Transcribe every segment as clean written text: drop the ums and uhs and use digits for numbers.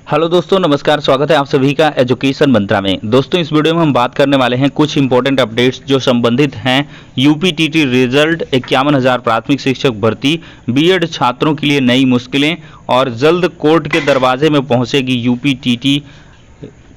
Hello दोस्तों, नमस्कार। स्वागत है आप सभी का एजुकेशन मंत्रा में। दोस्तों, इस वीडियो में हम बात करने वाले हैं कुछ इंपॉर्टेंट अपडेट्स जो संबंधित हैं यूपीटीटी रिजल्ट, 51,000 प्राथमिक शिक्षक भर्ती, बीएड छात्रों के लिए नई मुश्किलें और जल्द कोर्ट के दरवाजे में पहुंचेगी यूपीटीटी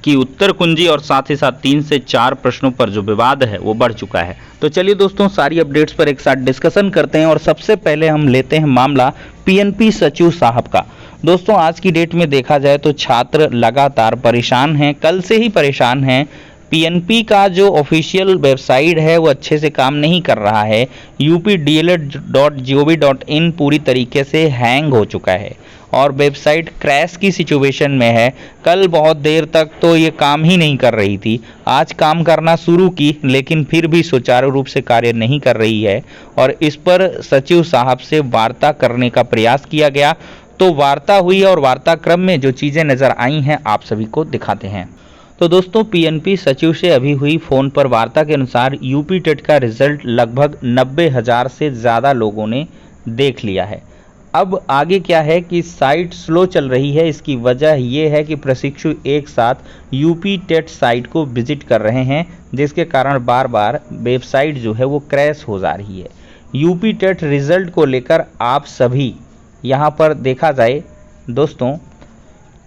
की उत्तर कुंजी और साथ ही साथ 3 से 4 प्रश्नों पर जो विवाद है वो बढ़ चुका है। तो चलिए दोस्तों, सारी अपडेट्स पर एक साथ डिस्कशन करते हैं और सबसे पहले हम लेते हैं मामला पीएनपी सचिव साहब का। दोस्तों, आज की डेट में देखा जाए तो छात्र लगातार परेशान हैं, कल से ही परेशान हैं। पीएनपी का जो ऑफिशियल वेबसाइट है वो अच्छे से काम नहीं कर रहा है। updled.gov.in पूरी तरीके से हैंग हो चुका है और वेबसाइट क्रैश की सिचुएशन में है। कल बहुत देर तक तो ये काम ही नहीं कर रही थी, आज काम करना शुरू की लेकिन फिर भी सुचारू रूप से कार्य नहीं कर रही है और इस पर सचिव साहब से वार्ता करने का प्रयास किया गया। तो वार्ता हुई और वार्ता क्रम में जो चीज़ें नज़र आई हैं आप सभी को दिखाते हैं। तो दोस्तों, पीएनपी सचिव से अभी हुई फ़ोन पर वार्ता के अनुसार यूपी टेट का रिजल्ट लगभग 90,000 से ज़्यादा लोगों ने देख लिया है। अब आगे क्या है कि साइट स्लो चल रही है। इसकी वजह ये है कि प्रशिक्षु एक साथ यूपी टेट साइट को विजिट कर रहे हैं, जिसके कारण बार बार वेबसाइट जो है वो क्रैश हो जा रही है। यूपी टेट रिजल्ट को लेकर आप सभी यहाँ पर देखा जाए दोस्तों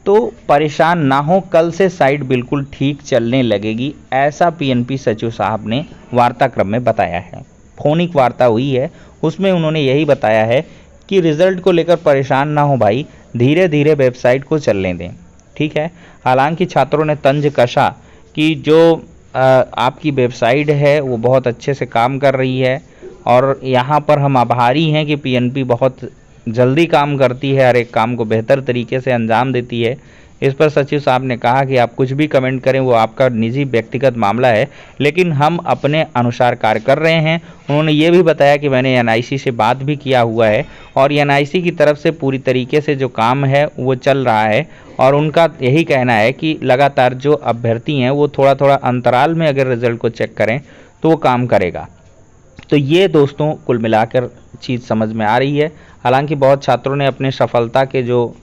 तो परेशान ना हो, कल से साइट बिल्कुल ठीक चलने लगेगी, ऐसा पीएनपी सचिव साहब ने वार्ता क्रम में बताया है। फोनिक वार्ता हुई है, उसमें उन्होंने यही बताया है कि रिजल्ट को लेकर परेशान ना हो भाई, धीरे धीरे वेबसाइट को चलने दें, ठीक है। हालांकि छात्रों ने तंज कसा कि जो आपकी वेबसाइट है वो बहुत अच्छे से काम कर रही है और यहाँ पर हम आभारी हैं कि पीएनपी बहुत जल्दी काम करती है, हर एक काम को बेहतर तरीके से अंजाम देती है। इस पर सचिव साहब ने कहा कि आप कुछ भी कमेंट करें वो आपका निजी व्यक्तिगत मामला है, लेकिन हम अपने अनुसार कार्य कर रहे हैं। उन्होंने ये भी बताया कि मैंने एनआईसी से बात भी किया हुआ है और एनआईसी की तरफ से पूरी तरीके से जो काम है वो चल रहा है और उनका यही कहना है कि लगातार जो अभ्यर्थी हैं वो थोड़ा थोड़ा अंतराल में अगर रिजल्ट को चेक करें तो वो काम करेगा। तो ये दोस्तों कुल मिलाकर चीज़ समझ में आ रही है। हालांकि बहुत छात्रों ने अपने सफलता के जो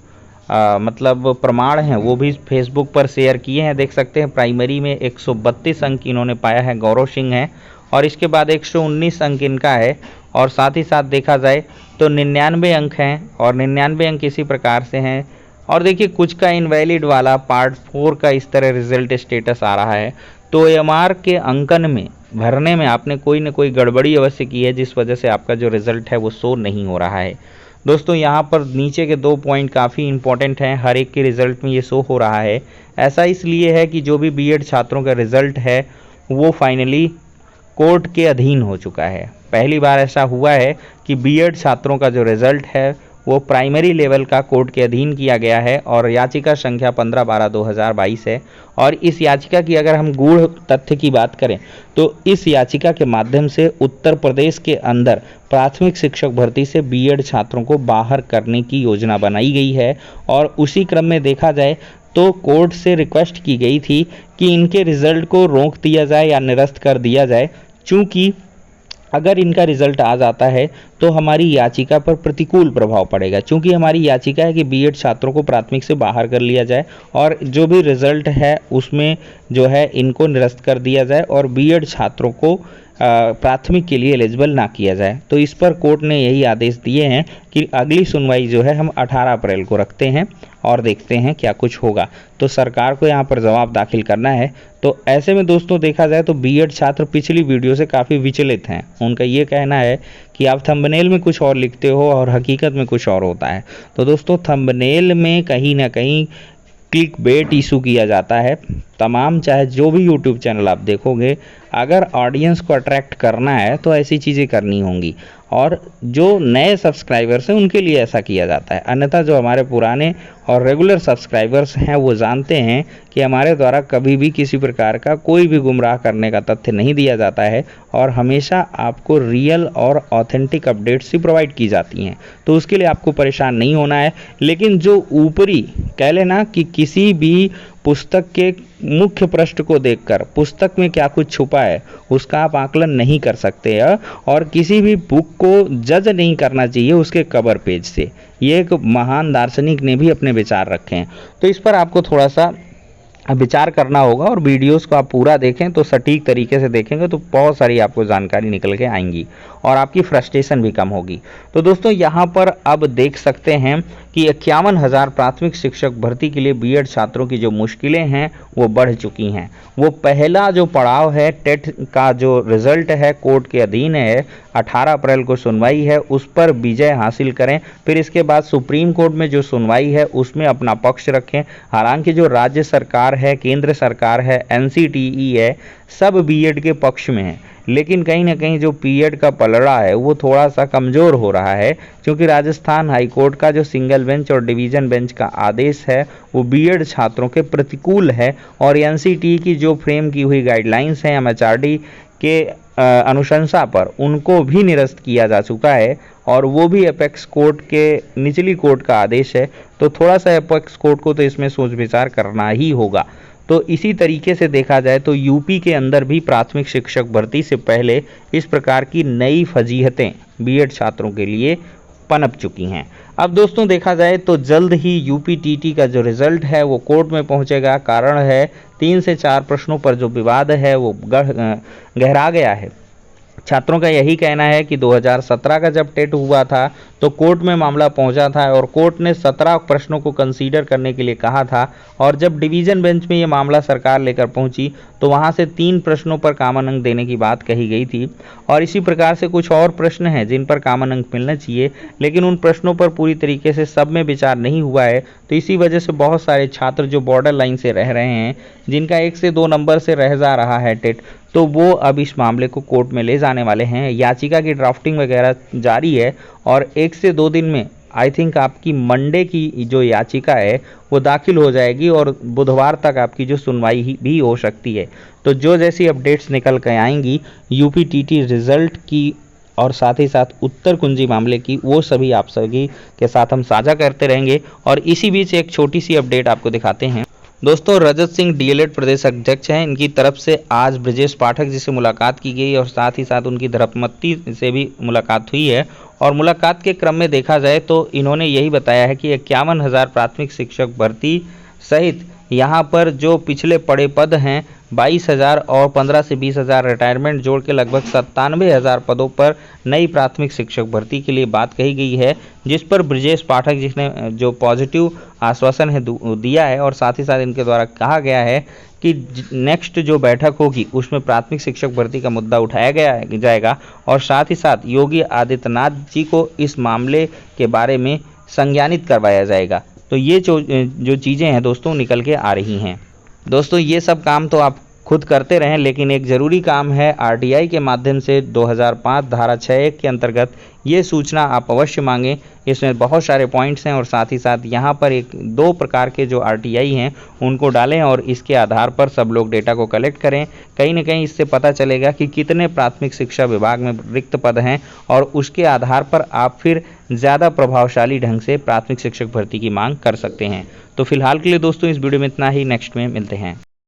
मतलब प्रमाण हैं वो भी फेसबुक पर शेयर किए हैं। देख सकते हैं प्राइमरी में 132 अंक इन्होंने पाया है, गौरव सिंह हैं, और इसके बाद 119 अंक इनका है और साथ ही साथ देखा जाए तो 99 अंक हैं और 99 अंक इसी प्रकार से हैं। और देखिए कुछ का इनवैलिड वाला पार्ट 4 का इस तरह रिजल्ट स्टेटस आ रहा है। तो एमआर के अंकन में भरने में आपने कोई न कोई गड़बड़ी अवश्य की है, जिस वजह से आपका जो रिजल्ट है वो शो नहीं हो रहा है। दोस्तों, यहाँ पर नीचे के 2 पॉइंट काफ़ी इंपॉर्टेंट हैं, हर एक के रिज़ल्ट में ये शो हो रहा है। ऐसा इसलिए है कि जो भी बीएड छात्रों का रिज़ल्ट है वो फाइनली कोर्ट के अधीन हो चुका है। पहली बार ऐसा हुआ है कि बीएड छात्रों का जो रिज़ल्ट है वो प्राइमरी लेवल का कोर्ट के अधीन किया गया है और याचिका संख्या 15/12/2022 है। और इस याचिका की अगर हम गूढ़ तथ्य की बात करें तो इस याचिका के माध्यम से उत्तर प्रदेश के अंदर प्राथमिक शिक्षक भर्ती से बीएड छात्रों को बाहर करने की योजना बनाई गई है और उसी क्रम में देखा जाए तो कोर्ट से रिक्वेस्ट की गई थी कि इनके रिजल्ट को रोक दिया जाए या निरस्त कर दिया जाए, चूँकि अगर इनका रिजल्ट आ जाता है तो हमारी याचिका पर प्रतिकूल प्रभाव पड़ेगा। चूंकि हमारी याचिका है कि बीएड छात्रों को प्राथमिक से बाहर कर लिया जाए और जो भी रिजल्ट है उसमें जो है इनको निरस्त कर दिया जाए और बीएड छात्रों को प्राथमिक के लिए एलिजिबल ना किया जाए। तो इस पर कोर्ट ने यही आदेश दिए हैं कि अगली सुनवाई जो है हम 18 अप्रैल को रखते हैं और देखते हैं क्या कुछ होगा। तो सरकार को यहाँ पर जवाब दाखिल करना है। तो ऐसे में दोस्तों देखा जाए तो बीएड छात्र पिछली वीडियो से काफ़ी विचलित हैं। उनका ये कहना है कि आप थंबनेल में कुछ और लिखते हो और हकीकत में कुछ और होता है। तो दोस्तों, थंबनेल में कहीं ना कहीं क्लिक बेट इशू किया जाता है। तमाम चाहे जो भी यूट्यूब चैनल आप देखोगे, अगर ऑडियंस को अट्रैक्ट करना है तो ऐसी चीज़ें करनी होंगी और जो नए सब्सक्राइबर्स हैं उनके लिए ऐसा किया जाता है। अन्यथा जो हमारे पुराने और रेगुलर सब्सक्राइबर्स हैं वो जानते हैं कि हमारे द्वारा कभी भी किसी प्रकार का कोई भी गुमराह करने का तथ्य नहीं दिया जाता है और हमेशा आपको रियल और ऑथेंटिक अपडेट्स ही प्रोवाइड की जाती हैं। तो उसके लिए आपको परेशान नहीं होना है। लेकिन जो ऊपरी कह लेना कि किसी भी पुस्तक के मुख्य पृष्ठ को देखकर पुस्तक में क्या कुछ छुपा है उसका आप आकलन नहीं कर सकते हैं और किसी भी बुक को जज नहीं करना चाहिए उसके कवर पेज से। ये एक महान दार्शनिक ने भी अपने विचार रखे हैं। तो इस पर आपको थोड़ा सा विचार करना होगा और वीडियोस को आप पूरा देखें तो सटीक तरीके से देखेंगे तो बहुत सारी आपको जानकारी निकल के आएंगी और आपकी फ्रस्ट्रेशन भी कम होगी। तो दोस्तों यहाँ पर अब देख सकते हैं कि 51,000 प्राथमिक शिक्षक भर्ती के लिए बीएड छात्रों की जो मुश्किलें हैं वो बढ़ चुकी हैं। वो पहला जो पड़ाव है टेट का जो रिजल्ट है कोर्ट के अधीन है, 18 अप्रैल को सुनवाई है, उस पर विजय हासिल करें, फिर इसके बाद सुप्रीम कोर्ट में जो सुनवाई है उसमें अपना पक्ष रखें। हालांकि जो राज्य सरकार है, केंद्र सरकार है, एनसीटीई है, सब बीएड के पक्ष में है, लेकिन कहीं ना कहीं जो बीएड का पलड़ा है वो थोड़ा सा कमज़ोर हो रहा है, क्योंकि राजस्थान हाईकोर्ट का जो सिंगल बेंच और डिवीज़न बेंच का आदेश है वो बीएड छात्रों के प्रतिकूल है और एनसीटीई की जो फ्रेम की हुई गाइडलाइंस हैं एमएचआरडी के अनुशंसा पर उनको भी निरस्त किया जा चुका है और वो भी अपेक्स कोर्ट के निचली कोर्ट का आदेश है। तो थोड़ा सा अपेक्स कोर्ट को तो इसमें सोच विचार करना ही होगा। तो इसी तरीके से देखा जाए तो यूपी के अंदर भी प्राथमिक शिक्षक भर्ती से पहले इस प्रकार की नई फजीहतें बीएड छात्रों के लिए पनप चुकी हैं। अब दोस्तों देखा जाए तो जल्द ही यूपीटीटी का जो रिजल्ट है वो कोर्ट में पहुंचेगा। कारण है 3 से 4 प्रश्नों पर जो विवाद है वो गहरा गया है। छात्रों का यही कहना है कि 2017 का जब टेट हुआ था तो कोर्ट में मामला पहुंचा था और कोर्ट ने 17 प्रश्नों को कंसीडर करने के लिए कहा था और जब डिवीज़न बेंच में ये मामला सरकार लेकर पहुंची तो वहां से 3 प्रश्नों पर कॉमन अंक देने की बात कही गई थी और इसी प्रकार से कुछ और प्रश्न हैं जिन पर कॉमन अंक मिलना चाहिए, लेकिन उन प्रश्नों पर पूरी तरीके से सब में विचार नहीं हुआ है। तो इसी वजह से बहुत सारे छात्र जो बॉर्डर लाइन से रह रहे हैं, जिनका 1 से 2 नंबर से रह जा रहा है टेट, तो वो अब इस मामले को कोर्ट में ले जाने वाले हैं। याचिका की ड्राफ्टिंग वगैरह जारी है और 1 से 2 दिन में आई थिंक आपकी मंडे की जो याचिका है वो दाखिल हो जाएगी और बुधवार तक आपकी जो सुनवाई भी हो सकती है। तो जो जैसी अपडेट्स निकल कर आएंगी यूपीटीटी रिजल्ट की और साथ ही साथ उत्तर कुंजी मामले की, वो सभी आप सभी के साथ हम साझा करते रहेंगे। और इसी बीच एक छोटी सी अपडेट आपको दिखाते हैं। दोस्तों रजत सिंह डीएलएड प्रदेश अध्यक्ष हैं, इनकी तरफ से आज ब्रजेश पाठक जी से मुलाकात की गई और साथ ही साथ उनकी धर्मपत्नी से भी मुलाकात हुई है। और मुलाकात के क्रम में देखा जाए तो इन्होंने यही बताया है कि 51,000 प्राथमिक शिक्षक भर्ती सहित यहाँ पर जो पिछले पड़े पद हैं 22,000 और 15 से 20,000 रिटायरमेंट जोड़ के लगभग 97,000 पदों पर नई प्राथमिक शिक्षक भर्ती के लिए बात कही गई है, जिस पर ब्रजेश पाठक जिसने जो पॉजिटिव आश्वासन है दिया है और साथ ही साथ इनके द्वारा कहा गया है कि नेक्स्ट जो बैठक होगी उसमें प्राथमिक शिक्षक भर्ती का मुद्दा उठाया जाएगा और साथ ही साथ योगी आदित्यनाथ जी को इस मामले के बारे में संज्ञानित करवाया जाएगा। तो ये जो चीज़ें हैं दोस्तों निकल के आ रही हैं। दोस्तों ये सब काम तो आप खुद करते रहें, लेकिन एक ज़रूरी काम है आरटीआई के माध्यम से 2005 धारा 6(1) के अंतर्गत ये सूचना आप अवश्य मांगें। इसमें बहुत सारे पॉइंट्स हैं और साथ ही साथ यहाँ पर 2 प्रकार के जो आरटीआई हैं उनको डालें और इसके आधार पर सब लोग डेटा को कलेक्ट करें। कहीं ना कहीं इससे पता चलेगा कि कितने प्राथमिक शिक्षा विभाग में रिक्त पद हैं और उसके आधार पर आप फिर ज़्यादा प्रभावशाली ढंग से प्राथमिक शिक्षक भर्ती की मांग कर सकते हैं। तो फिलहाल के लिए दोस्तों इस वीडियो में इतना ही, नेक्स्ट में मिलते हैं।